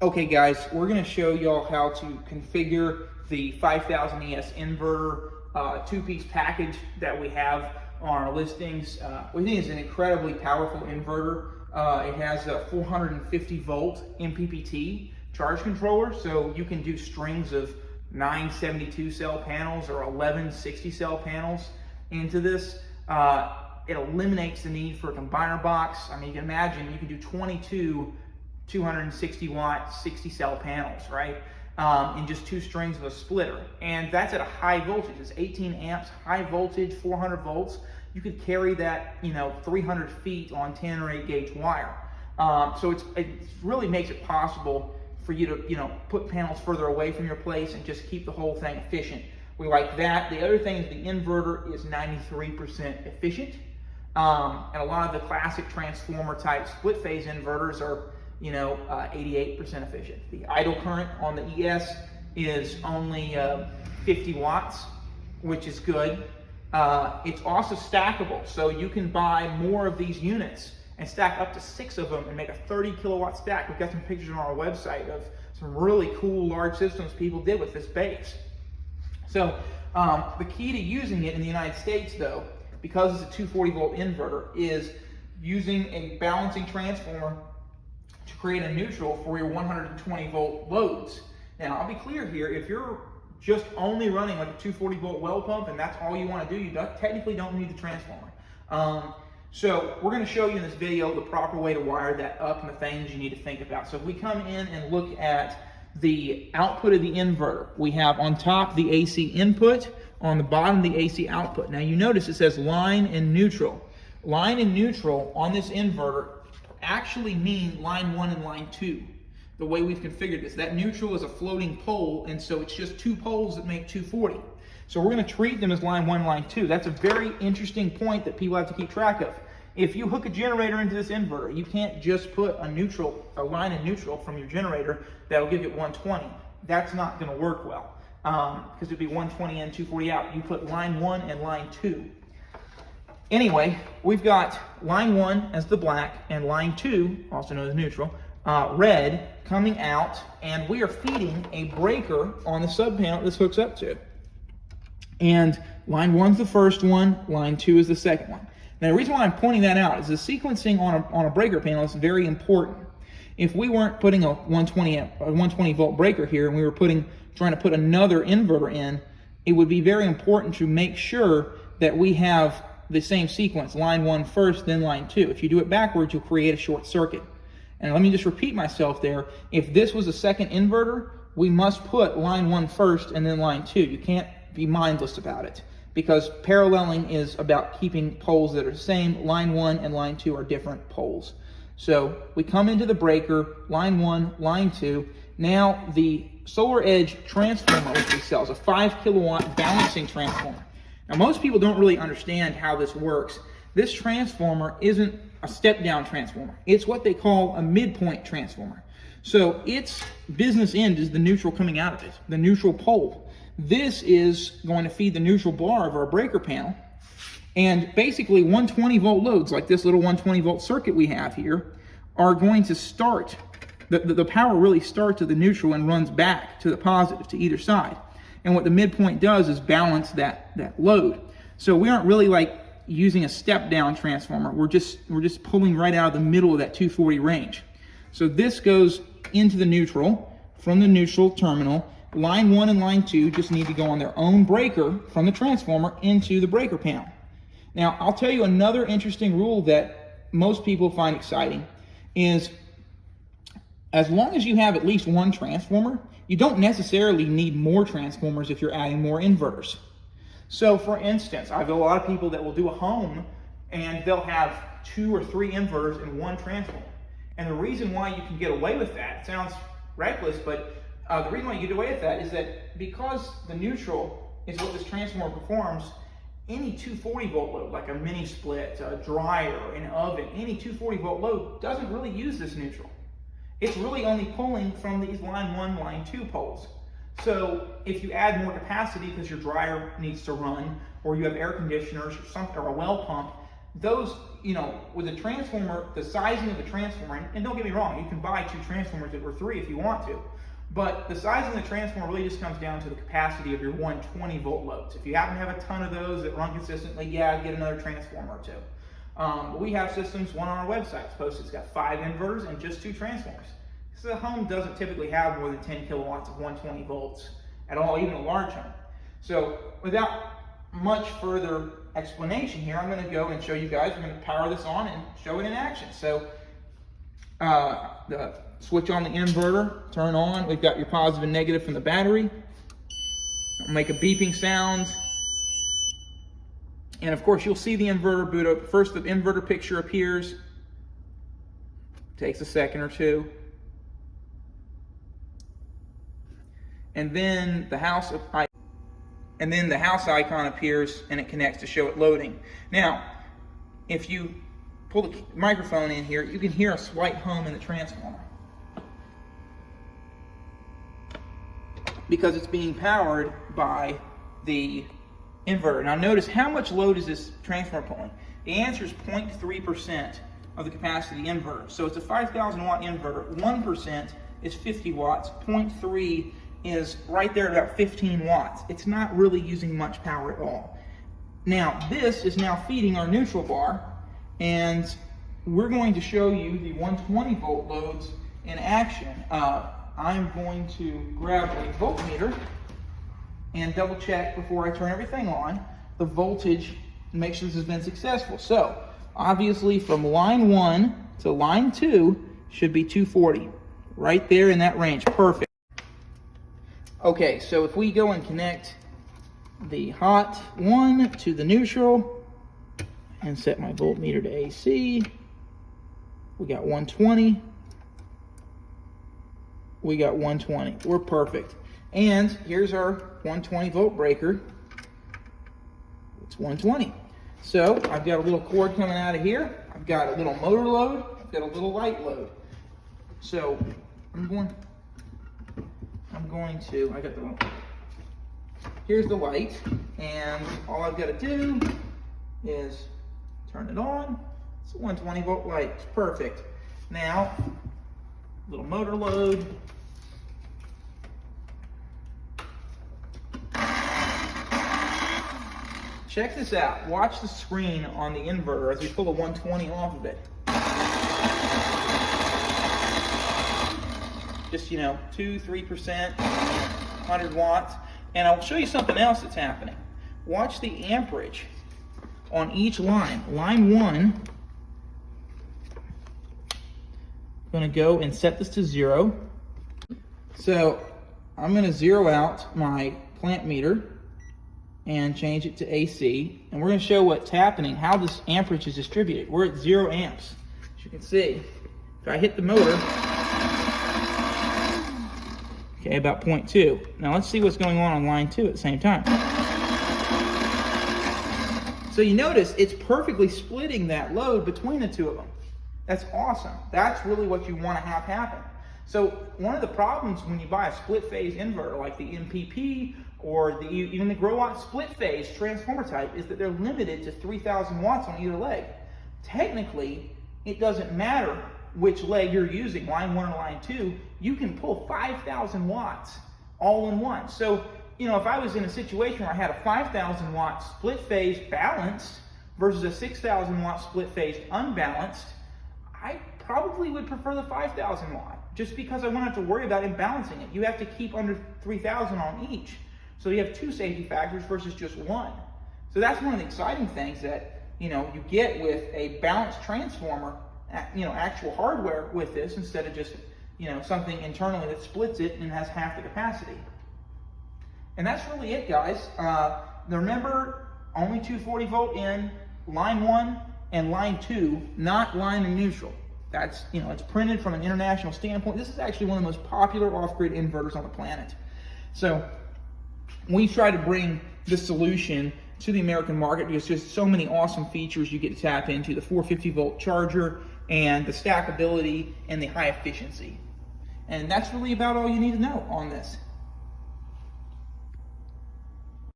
Okay guys, we're going to show y'all how to configure the 5000 ES inverter two-piece package that we have on our listings. We think it's an incredibly powerful inverter. It has a 450 volt MPPT charge controller, so you can do strings of 9 72 cell panels or 11 60 cell panels into this. It eliminates the need for a combiner box. I mean, you can imagine you can do 22 260 watt 60 cell panels, right? In just 2 strings of a splitter. And that's at a high voltage. It's 18 amps, high voltage, 400 volts. You could carry that, 300 feet on 10 or 8 gauge wire. So it really makes it possible for you to, put panels further away from your place and just keep the whole thing efficient. We like that. The other thing is the inverter is 93% efficient. And a lot of the classic transformer type split phase inverters are 88% efficient. The idle current on the ES is only 50 watts, which is good. It's also stackable, so you can buy more of these units and stack up to 6 of them and make a 30 kilowatt stack. We've got some pictures on our website of some really cool large systems people did with this base. So the key to using it in the United States, though, because it's a 240 volt inverter, is using a balancing transformer to create a neutral for your 120 volt loads. Now, I'll be clear here, if you're just only running like a 240 volt well pump and that's all you want to do, you technically don't need the transformer. So we're going to show you in this video the proper way to wire that up and the things you need to think about. So if we come in and look at the output of the inverter, we have on top the AC input, on the bottom the AC output. Now you notice it says line and neutral. Line and neutral on this inverter actually mean line 1 and line 2, the way we've configured this. That neutral is a floating pole, and so it's just 2 poles that make 240. So we're going to treat them as line 1, line 2. That's a very interesting point that people have to keep track of. If you hook a generator into this inverter, you can't just put a line and neutral from your generator that'll give you 120. That's not going to work well, because it'd be 120 in, 240 out. You put line 1 and line 2. Anyway, we've got line 1 as the black and line 2, also known as neutral, red, coming out, and we are feeding a breaker on the sub panel this hooks up to. And line 1's the first one, line 2 is the second one. Now the reason why I'm pointing that out is the sequencing on a breaker panel is very important. If we weren't putting a 120 volt breaker here and we were trying to put another inverter in, it would be very important to make sure that we have the same sequence, line 1 first, then line 2. If you do it backwards, you'll create a short circuit. And let me just repeat myself there. If this was a second inverter, we must put line 1 first and then line 2. You can't be mindless about it, because paralleling is about keeping poles that are the same. Line 1 and line 2 are different poles. So we come into the breaker, line 1, line 2. Now the Solar Edge transformer, which we sell, is a 5 kilowatt balancing transformer. Now, most people don't really understand how this works. This transformer isn't a step-down transformer. It's what they call a midpoint transformer. So its business end is the neutral coming out of it, the neutral pole. This is going to feed the neutral bar of our breaker panel. And basically 120 volt loads, like this little 120 volt circuit we have here, are going to start. The power really starts at the neutral and runs back to the positive, to either side. And what the midpoint does is balance that load. So we aren't really like using a step down transformer. We're just pulling right out of the middle of that 240 range. So this goes into the neutral. From the neutral terminal, line 1 and line 2 just need to go on their own breaker from the transformer into the breaker panel. Now I'll tell you another interesting rule that most people find exciting is, as long as you have at least 1 transformer, you don't necessarily need more transformers if you're adding more inverters. So for instance, I have a lot of people that will do a home and they'll have 2 or 3 inverters in 1 transformer. And the reason why you can get away with that, it sounds reckless, but the reason why you get away with that is that because the neutral is what this transformer performs, any 240 volt load, like a mini split, a dryer, an oven, any 240 volt load doesn't really use this neutral. It's really only pulling from these line 1, line 2 poles. So if you add more capacity because your dryer needs to run, or you have air conditioners or something, or a well pump, those, you know, with the transformer, the sizing of the transformer, and don't get me wrong, you can buy 2 transformers or 3 if you want to, but the size of the transformer really just comes down to the capacity of your 120 volt loads. If you happen to have a ton of those that run consistently, yeah, get another transformer or 2. But we have systems, one on our website, it's posted, it's got 5 inverters and just 2 transformers. So the home doesn't typically have more than 10 kilowatts of 120 volts at all, even a large home. So without much further explanation here, I'm going to go and show you guys. We're going to power this on and show it in action. So the switch on the inverter, turn on. We've got your positive and negative from the battery. It'll make a beeping sound. And of course, you'll see the inverter boot up. First, the inverter picture appears. Takes a second or 2. And then the house icon appears and it connects to show it loading. Now, if you pull the microphone in here, you can hear a slight hum in the transformer, because it's being powered by the inverter. Now notice, how much load is this transformer pulling? The answer is 0.3% of the capacity of the inverter. So it's a 5,000 watt inverter. 1% is 50 watts. 0.3 is right there at about 15 watts. It's not really using much power at all. Now this is now feeding our neutral bar, and we're going to show you the 120 volt loads in action. I'm going to grab a voltmeter and double check before I turn everything on the voltage and make sure this has been successful. So obviously from line 1 to line 2 should be 240, right there in that range. Perfect. Okay, so if we go and connect the hot one to the neutral and set my voltmeter to AC, we got 120. We got 120. We're perfect. And here's our 120 volt breaker. It's 120. So I've got a little cord coming out of here. I've got a little motor load. I've got a little light load. So here's the light, and all I've got to do is turn it on. It's a 120 volt light. It's perfect. Now, little motor load. Check this out. Watch the screen on the inverter as we pull the 120 off of it. Just, 2-3%, 100 watts. And I'll show you something else that's happening. Watch the amperage on each line. Line 1, I'm going to go and set this to 0. So I'm going to zero out my plant meter and change it to AC. And we're going to show what's happening, how this amperage is distributed. We're at 0 amps. As you can see, if I hit the motor, okay, about 0.2. Now let's see what's going on line 2 at the same time. So you notice it's perfectly splitting that load between the two of them. That's awesome. That's really what you want to have happen. So one of the problems when you buy a split phase inverter like the MPP or even the Growatt split phase transformer type is that they're limited to 3,000 watts on either leg. Technically, it doesn't matter which leg you're using, line 1 or line 2, you can pull 5,000 watts all in one. So, if I was in a situation where I had a 5,000 watt split phase balanced versus a 6,000 watt split phase unbalanced, I probably would prefer the 5,000 watt, just because I won't have to worry about imbalancing it. You have to keep under 3,000 on each. So you have 2 safety factors versus just 1. So that's one of the exciting things that, you get with a balanced transformer, actual hardware with this, instead of just, something internally that splits it and has half the capacity. And that's really it, guys. Remember, only 240 volt in line 1 and line 2, not line and neutral. That's, it's printed from an international standpoint. This is actually one of the most popular off-grid inverters on the planet. So we try to bring this solution to the American market because there's just so many awesome features you get to tap into: the 450 volt charger and the stackability and the high efficiency. And that's really about all you need to know on this.